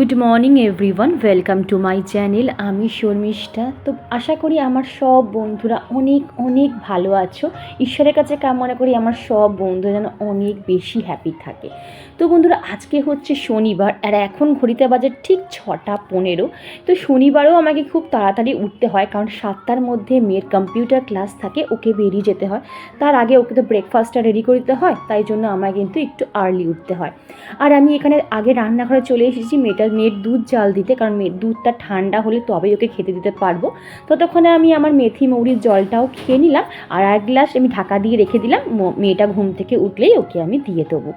Good morning everyone, welcome to my channel. আমি শর্মিষ্ঠা। তো আশা করি আমার সব বন্ধুরা অনেক অনেক ভালো আছো। ঈশ্বরের কাছে কামনা করি আমার সব বন্ধুরা যেন অনেক বেশি হ্যাপি থাকে। তো বন্ধুরা, আজকে হচ্ছে শনিবার আর এখন ঘড়িতে বাজে ঠিক 6:15। তো শনিবারেও আমাকে খুব তাড়াতাড়ি উঠতে হয়, কারণ 7টার মধ্যে মেয়ের কম্পিউটার ক্লাস থাকে, ওকে বেরিয়ে যেতে হয়। তার আগে ওকে তো ব্রেকফাস্টটা রেডি করে দিতে হয়, তাই জন্য আমায় কিন্তু একটু আর্লি উঠতে হয়। আর আমি এখানে আগে রান্নাঘরে চলে এসেছি মেয়ের দুধ জাল দিতে, কারণ মেয়ের দুধটা ঠান্ডা হলে তবেই ওকে খেতে দিতে পারবো। ততক্ষণে আমি আমার মেথি মৌরির জলটাও খেয়ে নিলাম, আর 1 গ্লাস আমি ঢাকা দিয়ে রেখে দিলাম। মেয়েটা ঘুম থেকে উঠলেই ওকে আমি দিয়ে দেবো।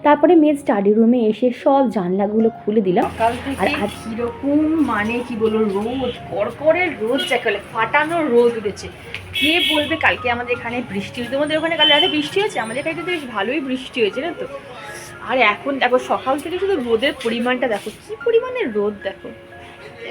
তারপরে মেয়ের স্টাডি রুমে এসে সব জানলাগুলো খুলে দিলাম। আর আজ কীরকম মানে কি বলবো, রোদ, কড়কড়ের রোদ, যাকে ফাটানো রোদ উঠেছে। কে বলবে কালকে আমাদের এখানে বৃষ্টি হয়েছে? তোমাদের ওখানে কাল রাতে বৃষ্টি হয়েছে? আমাদের এখানে কিন্তু বেশ ভালোই বৃষ্টি হয়েছে না তো। আর এখন দেখো সকাল থেকে শুধু রোদের পরিমাণটা দেখো, কী পরিমাণের রোদ দেখো।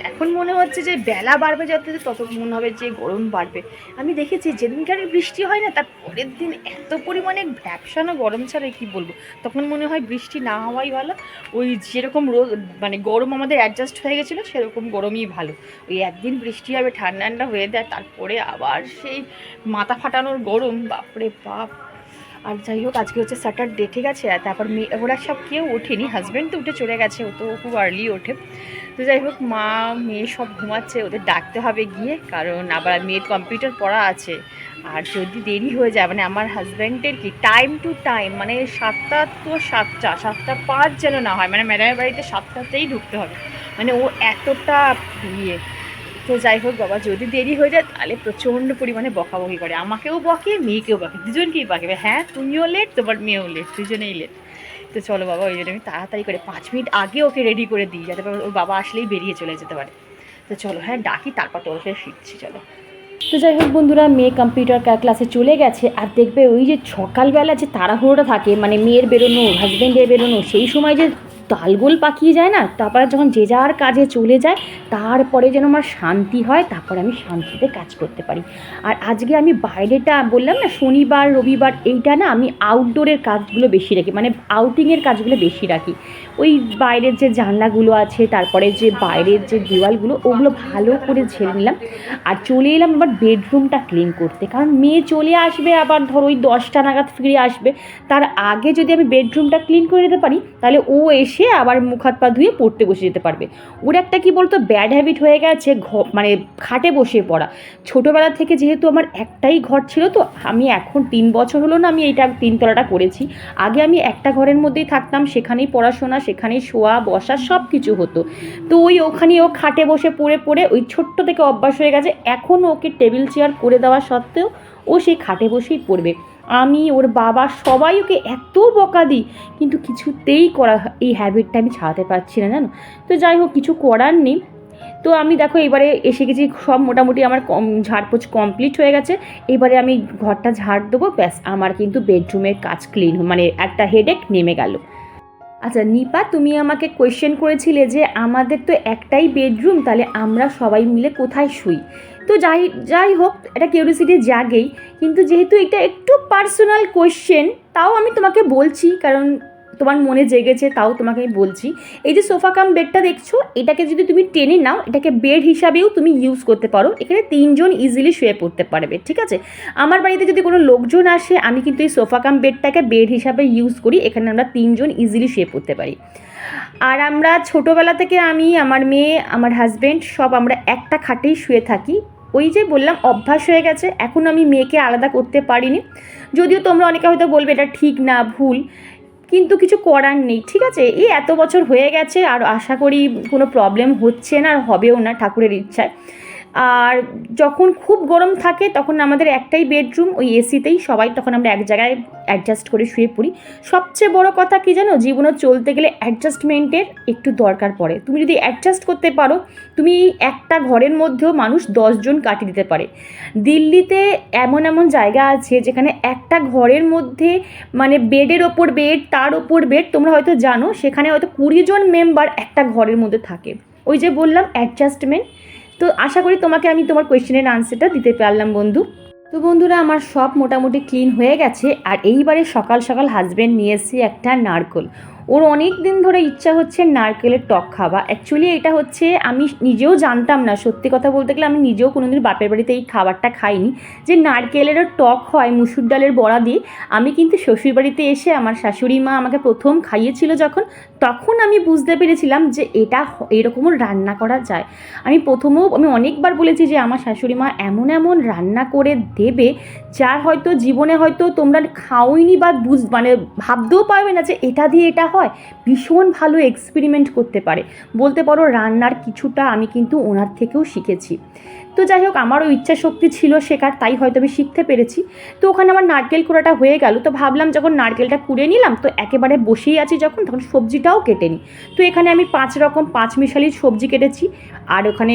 এখন মনে হচ্ছে যে বেলা বাড়বে যাতে তত মনে হবে যে গরম বাড়বে। আমি দেখেছি যেদিনকার বৃষ্টি হয় না, তার পরের দিন এত পরিমাণে ভ্যাপসানো গরম ছাড়া কী বলবো। তখন মনে হয় বৃষ্টি না হওয়াই ভালো। ওই যেরকম রোদ মানে গরম আমাদের অ্যাডজাস্ট হয়ে গেছিলো, সেরকম গরমই ভালো। ওই একদিন বৃষ্টি হবে, ঠান্ডা ঠান্ডা হয়ে দেয়, তারপরে আবার সেই মাথা ফাটানোর গরম, বাপরে বাপ। আর যাই হোক, আজকে হচ্ছে স্যাটারডে, ঠিক আছে। আর তারপর ওরা সব কেউ ওঠেনি, হাজব্যান্ড তো উঠে চলে গেছে, ও তো খুব আর্লি ওঠে। তো যাই হোক, মা মেয়ে সব ঘুমাচ্ছে, ওদের ডাকতে হবে গিয়ে, কারণ আবার মেয়ের কম্পিউটার পড়া আছে। আর যদি দেরি হয়ে যায়, মানে আমার হাজব্যান্ডের কি টাইম টু টাইম, মানে 7টা তো 7:05 যেন না হয়, মানে ম্যাডামের বাড়িতে 7টাতেই ঢুকতে হবে, মানে ও এতটা ইয়ে। তো যাই হোক বাবা, যদি দেরি হয়ে যায় তাহলে প্রচণ্ড পরিমাণে বকাবকি করে, আমাকেও বকে, মেয়েকেও বকে, দুজনকেই বকে। হ্যাঁ, তুমিও লেট, তোমার মেয়েও লেট, দুজনেই লেট। তো চলো বাবা, ওই জন্য আমি তাড়াতাড়ি করে 5 মিনিট আগে ওকে রেডি করে দিই, যাতে ওর বাবা আসলেই বেরিয়ে চলে যেতে পারে। তো চলো, হ্যাঁ ডাকি, তারপর তো ওকে শিখছি, চলো। তো যাই হোক বন্ধুরা, মেয়ে কম্পিউটার ক্লাসে চলে গেছে। আর দেখবে ওই যে সকালবেলা যে তাড়াহুড়োটা থাকে, মানে মেয়ের বেরোনো, হাজব্যান্ডের বেরোনো, সেই সময় যে তালগোল পাকিয়ে যায় না, তারপরে যখন যে যার কাজে চলে যায়, তারপরে যেন আমার শান্তি হয়, তারপরে আমি শান্তিতে কাজ করতে পারি। আর আজকে আমি বাইরেটা বললাম না, শনিবার রবিবার এইটা না, আমি আউটডোরের কাজগুলো বেশি রাখি, মানে আউটিংয়ের কাজগুলো বেশি রাখি। ওই বাইরের যে জানলাগুলো আছে, তারপরে যে বাইরের যে দেওয়ালগুলো, ওগুলো ভালো করে ঝেড়ে নিলাম। আর চলে এলাম আবার বেডরুমটা ক্লিন করতে, কারণ মেয়ে চলে আসবে, আবার ধরো ওই 10টা নাগাদ ফিরে আসবে। তার আগে যদি আমি বেডরুমটা ক্লিন করে দিতে পারি, তাহলে ও এসে আবার মুখ হাত পা ধুয়ে পড়তে বসে যেতে পারবে। ওর একটা কি বলতো ব্যাড হ্যাবিট হয়ে গেছে, মানে খাটে বসে পড়া। ছোটোবেলা থেকে যেহেতু আমার একটাই ঘর ছিল, তো আমি এখন 3 বছর হলো না আমি এইটা 3তলাটা করেছি। আগে আমি একটা ঘরের মধ্যেই থাকতাম, সেখানেই পড়াশোনা, সেখানেই শোয়া বসা সব কিছু হতো। তো ওখানেই ও খাটে বসে পড়ে পড়ে ওই ছোট্ট থেকে অভ্যাস হয়ে গেছে। এখন ওকে টেবিল চেয়ার করে দেওয়া সত্ত্বেও ও সেই খাটে বসেই পড়বে। আমি, ওর বাবা, সবাই ওকে এত বকা দিই, কিন্তু কিছুতেই এই হ্যাবিটটা আমি ছাড়াতে পারছি না, জানো। তো যাই হোক, কিছু করার নেই। তো আমি দেখো এবারে এসে গেছি, সব মোটামুটি আমার ঝাড়পোছ কমপ্লিট হয়ে গেছে। এবারে আমি ঘরটা ঝাড় দেবো, ব্যাস আমার কিন্তু বেডরুমের কাজ ক্লিন, মানে একটা হেডেক নেমে গেল। আচ্ছা নিপা, তুমি আমাকে কোয়েশ্চেন করেছিলে যে আমাদের তো একটাই বেডরুম, তাহলে আমরা সবাই মিলে কোথায় শুই। তো যাই হোক, এটা কিউরিওসিটি জাগেই, কিন্তু যেহেতু এটা একটু পার্সোনাল কোয়েশ্চেন, তাও আমি তোমাকে বলছি, কারণ তোমার মনে জেগেছে, তাও তোমাকে আমি বলছি। এই যে সোফা কাম বেডটা দেখছো, এটাকে যদি তুমি টেনে নাও, এটাকে বেড হিসাবেও তুমি ইউজ করতে পারো। এখানে 3জন ইজিলি শুয়ে পড়তে পারবে, ঠিক আছে। আমার বাড়িতে যদি কোনো লোকজন আসে, আমি কিন্তু এই সোফা কাম বেডটাকে বেড হিসাবে ইউজ করি, এখানে আমরা 3জন ইজিলি শুয়ে পড়তে পারি। আর আমরা ছোটোবেলা থেকে, আমি, আমার মেয়ে, আমার হাজব্যান্ড, সব আমরা একটা খাটেই শুয়ে থাকি। ওই যে বললাম, অভ্যাস হয়ে গেছে, এখন আমি মেয়েকে আলাদা করতে পারিনি। যদিও তোমরা অনেকে হয়তো বলবে এটা ঠিক না, ভুল, কিন্তু কিছু করার নেই, ঠিক আছে। এই এত বছর হয়ে গেছে, আর আশা করি কোনো প্রবলেম হচ্ছে না, আর হবেও না, ঠাকুরের ইচ্ছায়। আর যখন খুব গরম থাকে, তখন আমাদের একটাই বেডরুম, ওই এসিতেই সবাই, তখন আমরা এক জায়গায় অ্যাডজাস্ট করে শুয়ে পড়ি। সবচেয়ে বড় কথা কী জানো, জীবনে চলতে গেলে অ্যাডজাস্টমেন্টের একটু দরকার পড়ে। তুমি যদি অ্যাডজাস্ট করতে পারো, তুমি একটা ঘরের মধ্যেও মানুষ 10 জন কাটিয়ে দিতে পারে। দিল্লিতে এমন এমন জায়গা আছে যেখানে একটা ঘরের মধ্যে, মানে বেডের ওপর বেড, তার ওপর বেড, তোমরা হয়তো জানো, সেখানে হয়তো 20 জন মেম্বার একটা ঘরের মধ্যে থাকে। ওই যে বললাম অ্যাডজাস্টমেন্ট। তো আশা করি তোমাকে আমি তোমার কোয়েশ্চেনের আনসারটা দিতে পারলাম বন্ধু। তো বন্ধুরা, আমার সব মোটামুটি ক্লিন হয়ে গেছে। আর এইবারে সকাল সকাল হাজব্যান্ড নিয়ে এসেছি একটা নারকোল। ওর অনেক দিন ধরে ইচ্ছা হচ্ছে নারকেলের টক খাওয়া। অ্যাকচুয়ালি এটা হচ্ছে আমি নিজেও জানতাম না, সত্যি কথা বলতে গেলে আমি নিজেও কোনোদিন বাপের বাড়িতে এই খাবারটা খাইনি যে নারকেলেরও টক হয় মুসুর ডালের বড়া দিয়ে। আমি কিন্তু শ্বশুরবাড়িতে এসে আমার শাশুড়ি মা আমাকে প্রথম খাইয়েছিল যখন, তখন আমি বুঝতে পেরেছিলাম যে এটা এরকমও রান্না করা যায়। আমি অনেকবার বলেছি যে আমার শাশুড়ি মা এমন এমন রান্না করে দেবে যার হয়তো জীবনে হয়তো তোমরা খাওইনি বা মানে ভাবতেও পারবে না যে এটা দিয়ে এটা হয়। ভীষণ ভালো এক্সপেরিমেন্ট করতে পারে, বলতে পারো রান্নার কিছুটা আমি কিন্তু ওনার থেকেও শিখেছি। তো যাই হোক, আমারও ইচ্ছা শক্তি ছিল শেখার, তাই হয়তো আমি শিখতে পেরেছি। তো ওখানে আমার নারকেল কুড়াটা হয়ে গেল, তো ভাবলাম যখন নারকেলটা কুড়ে নিলাম তো একেবারে বসেই আছি যখন, তখন সবজিটাও কেটে নিই। তো এখানে আমি 5 রকম 5 মিশালি সবজি কেটেছি, আর ওখানে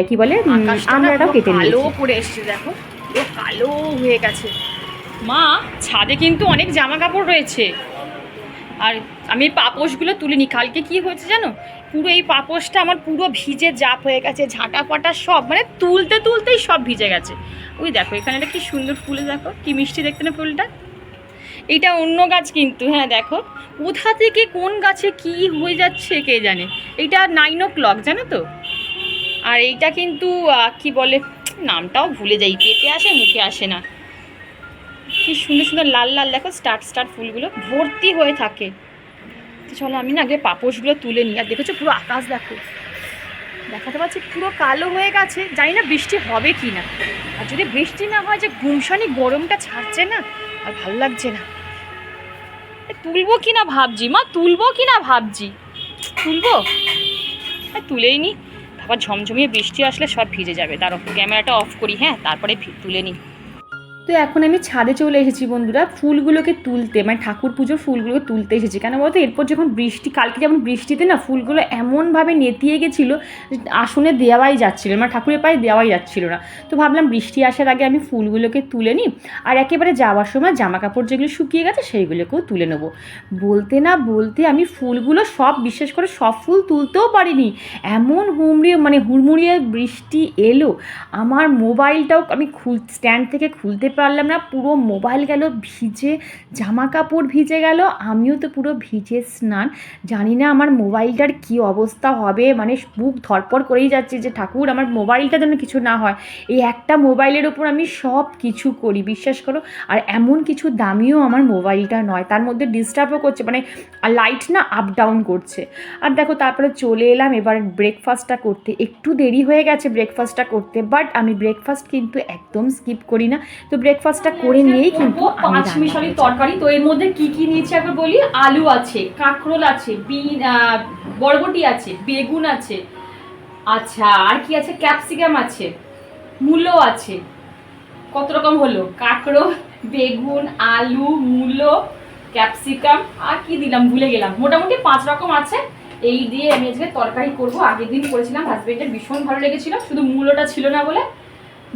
কি বলে আমড়াটাও কেটে নিয়েছি। কালো পড়ে এসছে দেখো, পুরো কালো হয়ে গেছে। মা, ছাদে কিন্তু অনেক জামা কাপড় রয়েছে, আর আমি পাপোশগুলো তুলিনি। কালকে কি হয়েছে জানো, পুরো এই পাপোশটা আমার পুরো ভিজে জাপ হয়ে গেছে, ঝাঁটা ফাটা সব, মানে তুলতে তুলতেই সব ভিজে গেছে। ওই দেখো এখানে একটা কি সুন্দর ফুল, দেখো কি মিষ্টি দেখতে না ফুলটা। এইটা অন্য গাছ কিন্তু, হ্যাঁ দেখো কোথা থেকে কোন গাছে কি হয়ে যাচ্ছে কে জানে। এইটা 9 o'clock জানো তো। আর এইটা কিন্তু কি বলে, নামটাও ভুলে যাই, পেটে আসে মুখে আসে না। কি সুন্দর সুন্দর লাল লাল দেখো স্টার ফুলগুলো ভর্তি হয়ে থাকে। তো চলো আমি না আগে পাপোশগুলো তুলে নিই। আর দেখেছো পুরো আকাশ দেখো, দেখাতে পাচ্ছি পুরো কালো হয়ে গেছে, জানি না বৃষ্টি হবে কি না। আর যদি বৃষ্টি না হয়, যে গুমসানি গরমটা ছাড়ছে না, আর ভালো লাগছে না। তুলবো কি না ভাবছি মা, তুলবো কি না ভাবছি, তুলবো তুলেই নি। আবার ঝমঝমিয়ে বৃষ্টি আসলে সব ভিজে যাবে। তার ক্যামেরাটা অফ করি, হ্যাঁ তারপরে তুলে নিই। তো এখন আমি ছাদে চলে এসেছি বন্ধুরা ফুলগুলোকে তুলতে, মানে ঠাকুর পুজোর ফুলগুলোকে তুলতে এসেছি। কেন বলতো, এরপর যখন বৃষ্টি, কালকে যেমন বৃষ্টিতে না ফুলগুলো এমনভাবে নেতিয়ে গেছিলো আসনে দেওয়াই যাচ্ছিলো, মানে ঠাকুরের পায়ে দেওয়াই যাচ্ছিলো না। তো ভাবলাম বৃষ্টি আসার আগে আমি ফুলগুলোকে তুলে নিই, আর একেবারে যাওয়ার সময় জামা কাপড় যেগুলো শুকিয়ে গেছে সেইগুলোকেও তুলে নেবো। বলতে না বলতে আমি ফুলগুলো সব, বিশেষ করে সব ফুল তুলতেও পারিনি, এমন হুড়মুড়িয়ে বৃষ্টি এলো। আমার মোবাইলটাও আমি স্ট্যান্ড থেকে খুলতে পারলাম না, পুরো মোবাইল গেল ভিজে, জামা কাপড় ভিজে গেল, আমিও তো পুরো ভিজে স্নান। জানি না আমার মোবাইলটার কি অবস্থা হবে, মানে বুক ধরপড় করেই যাচ্ছে যে ঠাকুর আমার মোবাইলটা যেন কিছু না হয়। এই একটা মোবাইলের ওপর আমি সব কিছু করি, বিশ্বাস করো। আর এমন কিছু দামিও আমার মোবাইলটা নয়, তার মধ্যে ডিস্টার্বও করছে, মানে লাইট না আপ ডাউন করছে। আর দেখো তারপরে চলে এলাম এবার ব্রেকফাস্টটা করতে। একটু দেরি হয়ে গেছে ব্রেকফাস্টটা করতে, বাট আমি ব্রেকফাস্ট কিন্তু একদম স্কিপ করি না। তো ব্রেকফাস্টটা করে নিয়েই কিন্তু 5 মিশালি তরকারি। তো এর মধ্যে কি কি নিয়েছি একবার বলি। আলু আছে, কাঁকরোল আছে, বরবটি আছে, বেগুন আছে, আচ্ছা আর কি আছে, ক্যাপসিকাম আছে, মূলো আছে। কত রকম হলো, কাঁকরোল, বেগুন, আলু, মূলো, ক্যাপসিকাম, আর কি দিলাম ভুলে গেলাম, মোটামুটি 5 রকম আছে। এই দিয়ে আমি আজকে তরকারি করবো। আগের দিন করেছিলাম, হাজবেন্ডের ভীষণ ভালো লেগেছিল, শুধু মূলোটা ছিল না বলে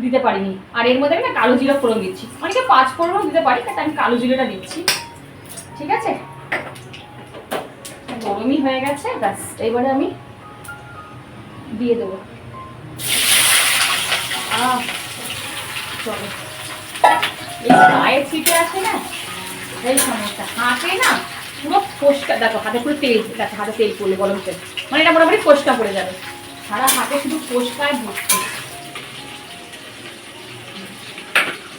দিতে পারিনি। আর এর মধ্যে আমি না কালো জিরা ফোড়ন দিচ্ছি, অনেকে 5 ফোড়নও দিতে পারি, তাই আমি কালো জিরাটা দিচ্ছি। ঠিক আছে, গরমই হয়ে গেছে, ব্যাস এবারে আমি দিয়ে দেবো। চলো, এই গায়ে ছিটে আছে না, এই সমস্যা। হাতে না পুরো ফোসকা, দেখো হাতে পুরো তেল, দেখো হাতে তেল পড়লে, গরম তেল, মানে এটা মোটামুটি ফোসকা পড়ে যাবে, সারা হাতে শুধু ফোসকায় ভর্তি।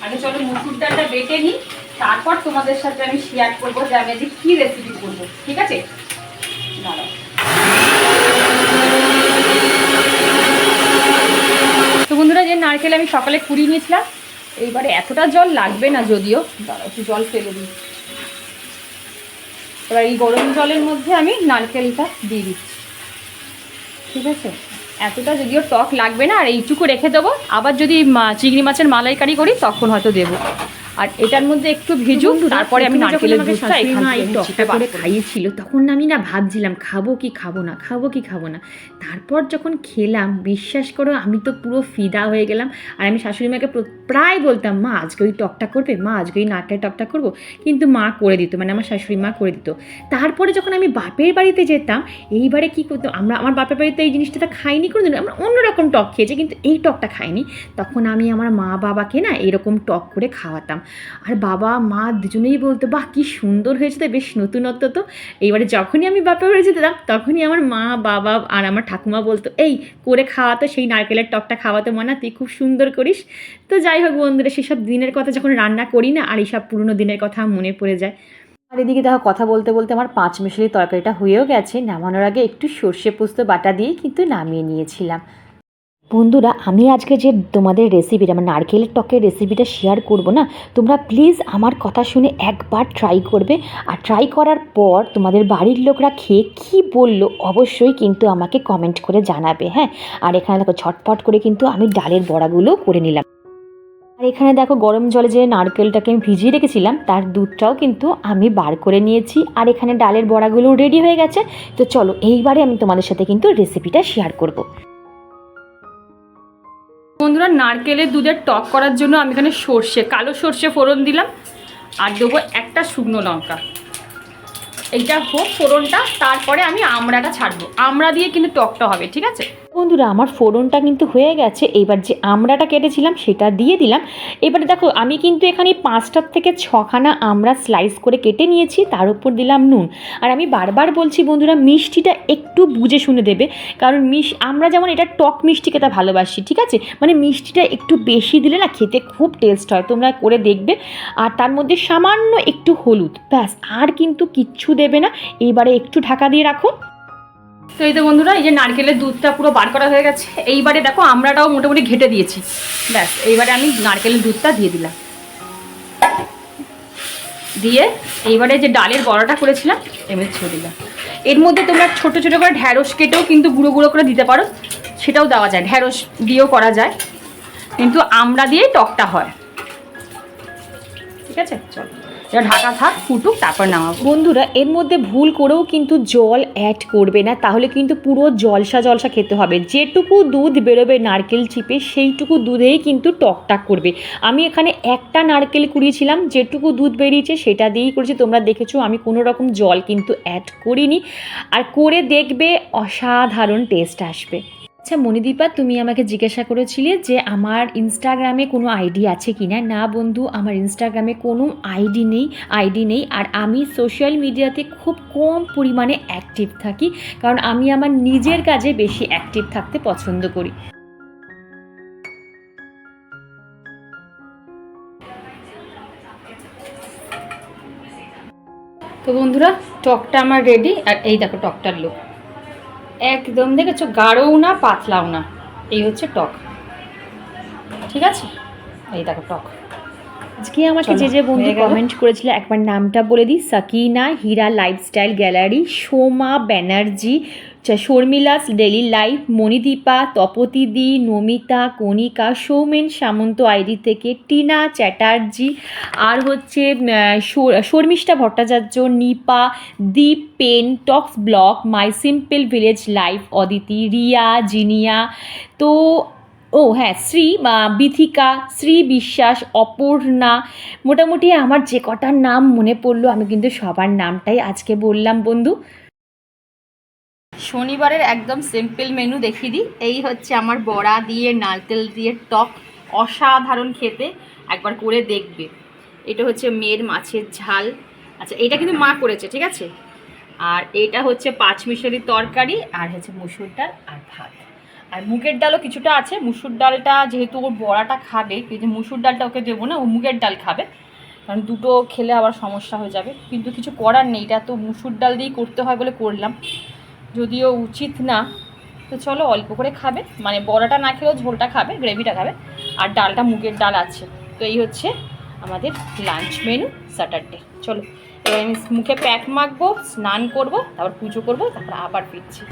আগে চলো মুসুর ডালটা বেটে নিই, তারপর তোমাদের সাথে আমি শেয়ার করবো যে আমি আজকে কী রেসিপি করবো। ঠিক আছে, দাঁড়াও। তো বন্ধুরা, যে নারকেল আমি সকালে কুড়িয়ে নিয়েছিলাম, এইবারে এতটা জল লাগবে না যদিও, দাঁড়াও একটু জল ফেলে দিই। এবার এই গরম জলের মধ্যে আমি নারকেলটা দিয়ে দিচ্ছি। ঠিক আছে, এতটা যদিও টক লাগবে না, আর এইটুকু রেখে দেবো, আবার যদি চিংড়ি মাছের মালাইকারি করি তখন হয়তো দেবো। আর এটার মধ্যে একটু ভিজুক, তারপরে আমি নারকেলের দুধটা টকটা করে খাইয়েছিল, তখন আমি না ভাবছিলাম খাবো কি খাবো না, খাবো কি খাবো না। তারপর যখন খেলাম, বিশ্বাস করো আমি তো পুরো ফিদা হয়ে গেলাম। আর আমি শাশুড়ি মাকে প্রায় বলতাম, মা আজকে ওই টকটা করবে, মা আজকে ওই নারকেলের টকটা করবো, কিন্তু মা করে দিত, মানে আমার শাশুড়ি মা করে দিত। তারপরে যখন আমি বাপের বাড়িতে যেতাম, এইবারে কী করতাম, আমার বাপের বাড়িতে এই জিনিসটা খাইনি কোনোদিন, আমরা অন্যরকম টক খেয়েছি, কিন্তু এই টকটা খাইনি। তখন আমি আমার মা বাবাকে না এরকম টক করে খাওয়াতাম। আর বাবা মা দুজনেই বলতো বাহ কী সুন্দর হয়েছে, তো বেশ নতুনত্ব তো। এইবারে যখনই আমি বাপের বাড়ি যেতাম তখনই আমার মা বাবা আর আমার ঠাকুমা বলতো এই করে খাওয়াতো, সেই নারকেলের টকটা খাওয়াতো মা, না তুই খুব সুন্দর করিস। তো যাই হোক বন্ধুরা, সেসব দিনের কথা যখন রান্না করি না, আর এইসব পুরনো দিনের কথা মনে পড়ে যায়। আর এদিকে দেখো কথা বলতে বলতে আমার 5 মিশালি তরকারিটা হয়েও গেছে। নামানোর আগে একটু সর্ষে পোস্ত বাটা দিয়ে কিন্তু নামিয়ে নিয়েছিলাম। বন্ধুরা, আমি আজকে যে তোমাদের রেসিপিটা মানে নারকেলের টকের রেসিপিটা শেয়ার করব না, তোমরা প্লিজ আমার কথা শুনে একবার ট্রাই করবে। আর ট্রাই করার পর তোমাদের বাড়ির লোকরা খেয়ে কী বললো অবশ্যই কিন্তু আমাকে কমেন্ট করে জানাবে, হ্যাঁ। আর এখানে দেখো ঝটপট করে কিন্তু আমি ডালের বড়াগুলো করে নিলাম। আর এখানে দেখো গরম জলে যে নারকেলটাকে আমি ভিজিয়ে রেখেছিলাম তার দুধটাও কিন্তু আমি বার করে নিয়েছি। আর এখানে ডালের বড়াগুলো রেডি হয়ে গেছে। তো চলো এইবারে আমি তোমাদের সাথে কিন্তু রেসিপিটা শেয়ার করব। বন্ধুরা, নারকেলের দুধের টক করার জন্য আমি এখানে কালো সর্ষে ফোড়ন দিলাম, আর দেবো একটা শুকনো লঙ্কা। এইটা হোক ফোড়নটা, তারপরে আমি আমড়াটা ছাড়বো। আমড়া দিয়ে কিন্তু টকটা হবে, ঠিক আছে বন্ধুরা। আমার ফোড়নটা কিন্তু হয়ে গেছে। এইবার যে আমড়াটা কেটেছিলাম সেটা দিয়ে দিলাম। এবারে দেখো আমি কিন্তু এখানে 5টা থেকে 6খানা আমড়া স্লাইস করে কেটে নিয়েছি, তার উপর দিলাম নুন। আর আমি বারবার বলছি বন্ধুরা, মিষ্টিটা একটু বুঝে শুনে দেবে, কারণ আমরা যেমন এটা টক মিষ্টি খেতে ভালোবাসি, ঠিক আছে, মানে মিষ্টিটা একটু বেশি দিলে না খেতে খুব টেস্ট হয়, তোমরা করে দেখবে। আর তার মধ্যে সামান্য একটু হলুদ, ব্যাস, আর কিন্তু কিচ্ছু দেবে না। এইবারে একটু ঢাকা দিয়ে রাখো। তো এই তো বন্ধুরা, এই যে নারকেলের দুধটা পুরো বার করা হয়ে গেছে। এইবারে দেখো আমড়াটাও মোটামুটি ঘেটে দিয়েছি, ব্যাস। এইবারে আমি নারকেলের দুধটা দিয়ে দিলাম, দিয়ে এইবারে যে ডালের বড়াটা করেছিলাম এমনি ছেড়ে দিলাম। এর মধ্যে তোমরা ছোটো ছোটো করে ঢ্যাঁড়স কেটেও কিন্তু গুঁড়ো গুঁড়ো করে দিতে পারো, সেটাও দেওয়া যায়, ঢ্যাঁড়স দিয়েও করা যায়, কিন্তু আমড়া দিয়েই টকটা হয়, ঠিক আছে। চলো এবার ঢাকা থাক, ফুটুক, তারপর নামাবো। বন্ধুরা, এর মধ্যে ভুল করেও কিন্তু জল অ্যাড করবে না, তাহলে কিন্তু পুরো জলসা জলসা খেতে হবে। যেটুকু দুধ বেরোবে নারকেল চিপে সেইটুকু দুধেই কিন্তু টকটাক করবে। আমি এখানে একটা নারকেল কুড়িয়েছিলাম, যেটুকু দুধ বেরিয়েছে সেটা দিয়েই করেছি। তোমরা দেখেছো আমি কোনো রকম জল কিন্তু অ্যাড করিনি। আর করে দেখবে অসাধারণ টেস্ট আসবে। আচ্ছা মণিদীপা, তুমি আমাকে জিজ্ঞাসা করেছিলে যে আমার ইনস্টাগ্রামে কোনো আইডি আছে কি না। না বন্ধু, আমার ইনস্টাগ্রামে কোনো আইডি নেই। আর আমি সোশ্যাল মিডিয়াতে খুব কম পরিমাণে অ্যাক্টিভ থাকি, কারণ আমি আমার নিজের কাজে বেশি অ্যাক্টিভ থাকতে পছন্দ করি। তো বন্ধুরা, টকটা আমার রেডি। আর এই দেখো টকটার লুক, একদম দেখেছো, গাঢ়ও না পাতলাও না, এই হচ্ছে টক, ঠিক আছে। এই দেখো টক। আজকে আমাকে যে যে বন্ধু কমেন্ট করেছিল একবার নামটা বলে দিই। Sakina, Hira lifestyle gallery, Soma Banerjee, Sharmila daily life, Manidipa, তপতিদি, নমিতা, কণিকা, সৌমেন সামন্ত আইডি থেকে, টিনা চ্যাটার্জি, আর হচ্ছে Sharmistha Bhattacharya, Nipa, Deep pen, talks blog, my simple village life, Aditi, Riya, Jinia, তো ও হ্যাঁ বিথিকা, শ্রী বিশ্বাস, অপর্ণা, মোটামুটি আমার যে কটার নাম মনে পড়লো আমি কিন্তু সবার নামটাই আজকে বললাম বন্ধু। শনিবারের একদম সিম্পল মেনু দেখিয়ে দিই। এই হচ্ছে আমার বড়া দিয়ে নারকেল দিয়ে টক, অসাধারণ খেতে, একবার করে দেখবে। এটা হচ্ছে মেয়ের মাছের ঝাল, আচ্ছা এটা কিন্তু মা করেছে, ঠিক আছে। আর এটা হচ্ছে 5 মিশালি তরকারি, আর হচ্ছে মুসুর ডাল আর ভাত। আর মুগের ডালও কিছুটা আছে। মুসুর ডালটা যেহেতু ওর বড়াটা খাবে, কিন্তু মুসুর ডালটা ওকে দেবো না, ও মুগের ডাল খাবে, কারণ দুটো খেলে আবার সমস্যা হয়ে যাবে। কিন্তু কিছু করার নেই, এটা তো মুসুর ডাল দিয়েই করতে হয় বলে করলাম, যদিও উচিত না। তো চলো অল্প করে খাবে, মানে বড়াটা না খেলেও ঝোলটা খাবে, গ্রেভিটা খাবে, আর ডালটা মুগের ডাল আছে। তো এই হচ্ছে আমাদের লাঞ্চ মেনু স্যাটারডে। চলো এবার আমি মুখে প্যাক মাখবো, স্নান করবো, তারপর পুজো করবো, তারপর আবার ফিরছি।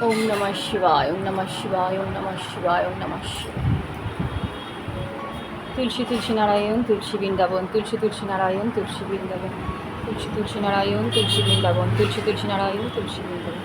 ওম নমঃ শিবায়, ওম নমঃ শিবায়, ওম নমঃ শিবায়, ওম নমঃ শিবায়। তুলসী তুলসী নারায়ণ, তুলসী বৃন্দাবন, তুলসী তুলসী নারায়ণ, তুলসী বৃন্দাবন, তুলসী তুলসী নারায়ণ, তুলসী বৃন্দাবন, তুলসী তুলসী নারায়ণ, তুলসী বৃন্দাবন।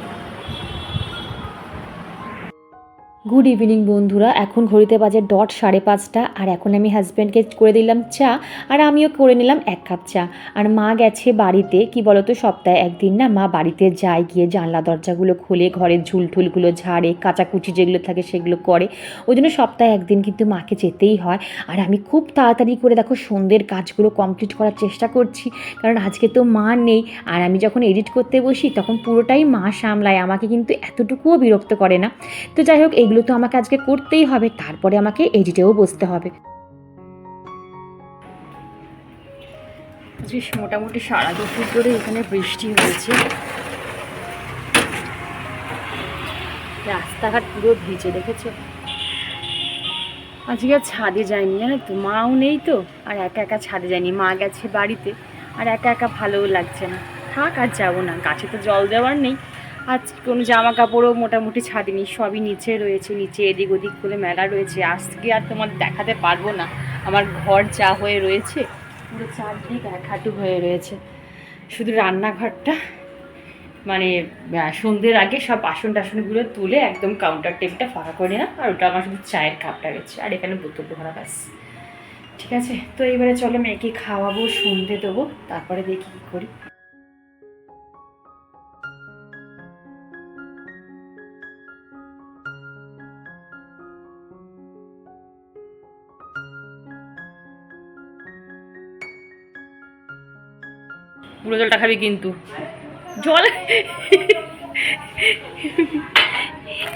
গুড ইভিনিং বন্ধুরা, এখন ঘড়িতে বাজে ডট 5:30 আর এখন আমি হাজব্যান্ডকে করে দিলাম চা আর আমিও করে নিলাম 1 কাপ চা। আর মা গেছে বাড়িতে, কি বলতো সপ্তাহে একদিন না মা বাড়িতে যায়, গিয়ে জানলা দরজাগুলো খুলে ঘরের ঝুলঠুলগুলো ঝাড়ে, কাচাকুচি যেগুলো থাকে সেগুলো করে। ওই জন্য সপ্তাহে একদিন কিন্তু মাকে যেতেই হয়। আর আমি খুব তাড়াতাড়ি করে দেখো সন্ধ্যের কাজগুলো কমপ্লিট করার চেষ্টা করছি, কারণ আজকে তো মা নেই। আর আমি যখন এডিট করতে বসি তখন পুরোটাই মা সামলায়, আমাকে কিন্তু এতটুকুও বিরক্ত করে না। তো যাই হোক, এগুলো তো আমাকে আজকে করতেই হবে, তারপরে আমাকে এডিটেও বসতে হবে। আজকে মোটামুটি সারা দুপুর ধরে এখানে বৃষ্টি হয়েছে, রাস্তাঘাট পুরো ভিজে, দেখেছো। আজকে আর ছাদে যায়নি, জানো তো, মাও নেই তো, আর একা একা ছাদে যায়নি, মা গেছে বাড়িতে, আর একা একা ভালোও লাগছে না। থাক, আর যাবো না, গাছে তো জল দেওয়ার নেই। আজ কোনো জামা কাপড়ও মোটামুটি ছাদিনি, সবই নিচে রয়েছে, নিচে এদিক ওদিক করে মেলা রয়েছে। আজকে আর তোমার দেখাতে পারবো না, আমার ঘর যা হয়ে রয়েছে, পুরো চারদিক এক হাঁটু হয়ে রয়েছে। শুধু রান্নাঘরটা মানে সন্ধ্যের আগে সব বাসন টাসনগুলো তুলে একদম কাউন্টার টেবিলটা ফাঁকা করে নিলাম, আর ওটা আমার শুধু চায়ের কাপটা রয়েছে, আর এখানে বোতল ভরা ব্যাস। ঠিক আছে, তো এবারে চলো মেয়েকে খাওয়াবো, সন্ধে দেবো, তারপরে দেখি কী করি। পুরো জলটা খাবি কিন্তু, জল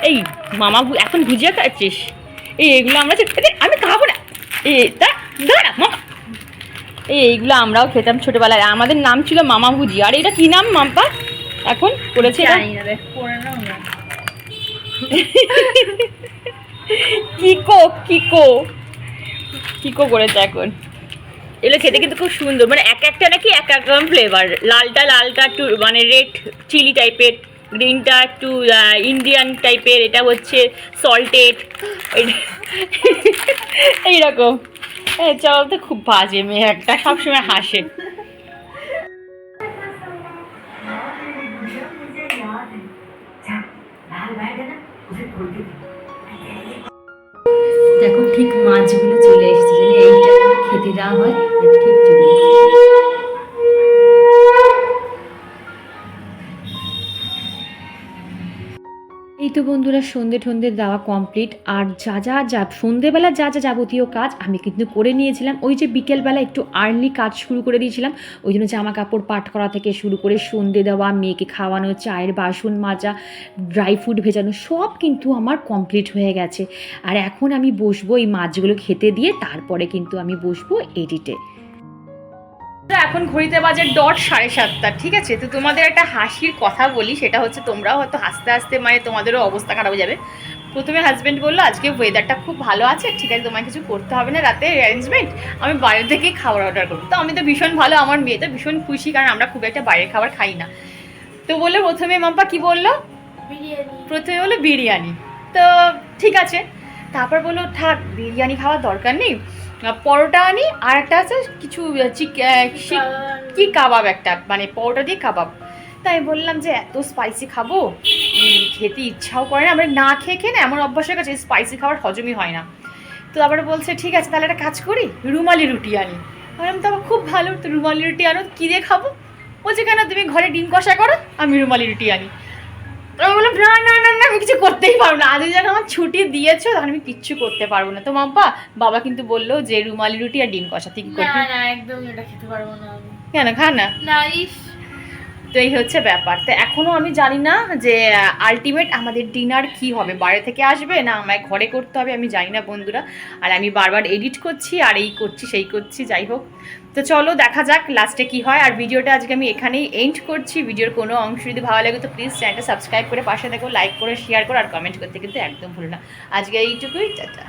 এই মামা এখন ভুজিয়া খাচ্ছিস? এইগুলো আমরা আমি খাবো না, দাঁড়া মামা, এইগুলো আমরাও খেতাম ছোটবেলায়, আমাদের নাম ছিল মামা ভুজিয়া। আর এটা কি নাম মাম্পা এখন করেছে? কিকো কিকো কিকো করেছে এখন। এগুলো খেতে কিন্তু খুব সুন্দর, মানে এক একটা নাকি এক এক রকম ফ্লেভার। লালটা একটু মানে রেড চিলি টাইপের, গ্রিনটা একটু ইন্ডিয়ান টাইপের, এটা হচ্ছে সল্টেড, এইরকম। চল তো, খুব বাজে মেয়ে একটা, সবসময় হাসে। দেখো ঠিক মাছগুলো চলে এসেছে, এইটা খেতে দেওয়া হয়, ঠিক চলে এসেছে। এই তো বন্ধুরা, সন্ধে ঠন্ধে দেওয়া কমপ্লিট, আর যা সন্ধেবেলা যা যাবতীয় কাজ আমি কিন্তু করে নিয়েছিলাম। ওই যে বিকেলবেলা একটু আর্লি কাজ শুরু করে দিয়েছিলাম, ওই জন্য জামা কাপড় পাট করা থেকে শুরু করে সন্ধে দেওয়া, মেয়েকে খাওয়ানো, চায়ের বাসন মাজা, ড্রাই ফ্রুট ভেজানো, সব কিন্তু আমার কমপ্লিট হয়ে গেছে। আর এখন আমি বসবো এই মাছগুলো খেতে দিয়ে, তারপরে কিন্তু আমি বসবো এডিটে। এখন ঘড়িতে বাজে ডট 7:30, ঠিক আছে। তো তোমাদের একটা হাসির কথা বলি, সেটা হচ্ছে তোমরাও হয়তো হাসতে হাসতে মানে তোমাদেরও অবস্থা খারাপ হয়ে যাবে। প্রথমে হাজব্যান্ড বললো আজকে ওয়েদারটা খুব ভালো আছে, ঠিক আছে, তোমার কিছু করতে হবে না রাতে অ্যারেঞ্জমেন্ট, আমি বাইরে থেকেই খাবার অর্ডার করবো। তো আমি তো ভীষণ ভালো, আমার মেয়ে তো ভীষণ খুশি, কারণ আমরা খুব একটা বাইরের খাবার খাই না। তো বললো প্রথমে মাম্পা কি বললো, প্রথমে বললো বিরিয়ানি। তো ঠিক আছে, তারপর বললো থাক বিরিয়ানি খাওয়ার দরকার নেই, পরোটা আনি, আর একটা আছে কিছু কি কাবাব, একটা মানে পরোটা দিয়ে কাবাব। তাই বললাম যে এত স্পাইসি খাবো, খেতে ইচ্ছাও করে না, আমরা না খেয়ে খেয়ে না এমন অভ্যাস হয়ে গেছে, স্পাইসি খাবার হজমই হয় না। তো আবার বলছে ঠিক আছে তাহলে একটা কাজ করি, রুমালি রুটি আনি। বললাম তো আবার খুব ভালো, তো রুমালি রুটি আনো, কী দিয়ে খাবো? বলছে কেন তুমি ঘরে ডিম কষা করো, আমি রুমালি রুটি আনি। আমি বললাম না আমি কিছু করতেই পারবো না, আজ যখন আমার ছুটি দিয়েছো তখন আমি কিচ্ছু করতে পারবো না। তো মাম্পা বাবা কিন্তু বললো যে রুমালি রুটি আর ডিম কষা, তুই কি করবি? না একদম এটা খেতে পারবো না আমি। কেন খা না? তো এই হচ্ছে ব্যাপার। তো এখনও আমি জানি না যে আলটিমেট আমাদের ডিনার কি হবে, বাইরে থেকে আসবে না আমায় ঘরে করতে হবে, আমি জানি না বন্ধুরা। আর আমি বারবার এডিট করছি আর এই করছি সেই করছি, যাই হোক। তো চলো দেখা যাক লাস্টে কি হয়। আর ভিডিওটা আজকে আমি এখানেই এন্ড করছি। ভিডিওর কোনো অংশ যদি ভালো লাগে তো প্লিজ চ্যানেলটা সাবস্ক্রাইব করে পাশে দেখো, লাইক করে শেয়ার করো, আর কমেন্ট করতে কিন্তু একদম ভুলো না। আজকে এইটুকুই, টাটা।